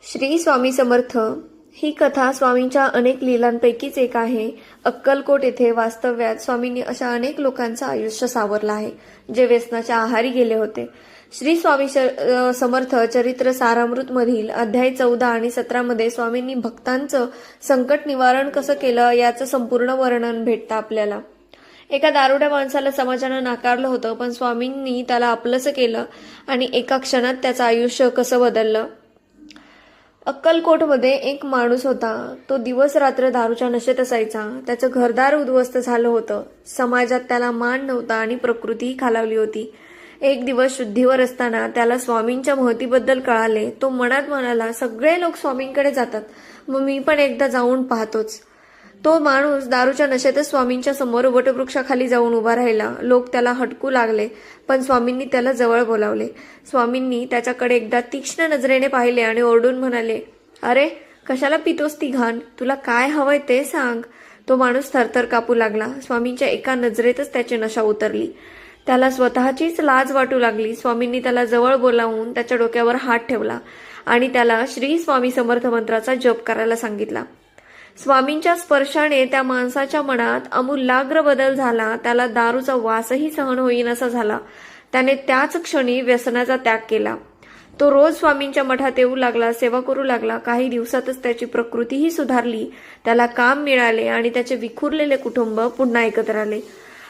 श्री स्वामी समर्थ ही कथा स्वामींच्या अनेक लीलांपैकीच एक आहे। अक्कलकोट येथे वास्तव्यात स्वामींनी अशा अनेक लोकांचं आयुष्य सावरलं आहे जे व्यसनाच्या आहारी गेले होते। श्री स्वामी समर्थ चरित्र सारामृत मधील अध्याय 14 आणि 17 मध्ये स्वामींनी भक्तांचं संकट निवारण कसं केलं याचं संपूर्ण वर्णन भेटतं आपल्याला। एका दारुड्या माणसाला समाजानं नाकारलं होतं, पण स्वामींनी त्याला आपलंसं केलं आणि एका क्षणात त्याचं आयुष्य कसं बदललं। अक्कलकोटमध्ये एक माणूस होता। तो दिवस रात्र दारूच्या नशेत असायचा। त्याचं घरदार उद्ध्वस्त झालं होतं। समाजात त्याला मान नव्हता आणि प्रकृतीही खालावली होती। एक दिवस शुद्धीवर असताना त्याला स्वामींच्या महतीबद्दल कळाले। तो मनात म्हणाला, सगळे लोक स्वामींकडे जातात, मग मी पण एकदा जाऊन पाहतोच। तो माणूस दारूच्या नशेतच स्वामींच्या समोर वटवृक्षाखाली जाऊन उभा राहिला। लोक त्याला हटकू लागले, पण स्वामींनी त्याला जवळ बोलावले। स्वामींनी त्याच्याकडे एकदा तीक्ष्ण नजरेने पाहिले आणि ओरडून म्हणाले, अरे कशाला पितोस ती घाण, तुला काय हवंय ते सांग। तो माणूस थरथर कापू लागला। स्वामींच्या एका नजरेतच त्याची नशा उतरली। त्याला स्वतःचीच लाज वाटू लागली। स्वामींनी त्याला जवळ बोलावून त्याच्या डोक्यावर हात ठेवला आणि त्याला श्री स्वामी समर्थ मंत्राचा जप करायला सांगितला। स्वामींच्या स्पर्शाने त्या माणसाच्या मनात आमूलाग्र बदल झाला। त्याला दारूचा वासही सहन होईनासा झाला। त्याने त्याच क्षणी व्यसनाचा त्याग केला। तो रोज स्वामींच्या मठात येऊ लागला, सेवा करू लागला। काही दिवसातच त्याची प्रकृतीही सुधारली। त्याला काम मिळाले आणि त्याचे विखुरलेले कुटुंब पुन्हा एकत्र आले।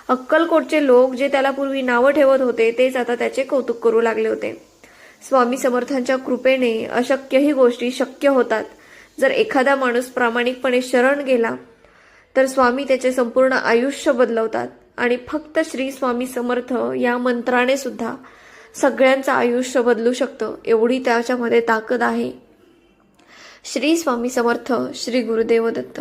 अक्कलकोटचे लोक जे त्याला पूर्वी नावं ठेवत होते तेच आता त्याचे कौतुक करू लागले होते। स्वामी समर्थांच्या कृपेने अशक्यही गोष्टी शक्य होतात। जर एखादा माणूस प्रामाणिकपणे शरण गेला तर स्वामी त्याचे संपूर्ण आयुष्य बदलवतात आणि फक्त श्री स्वामी समर्थ या मंत्राने सुद्धा सगळ्यांचं आयुष्य बदलू शकतं, एवढी त्याच्यामध्ये ताकद आहे। श्री स्वामी समर्थ। श्री गुरुदेव दत्त।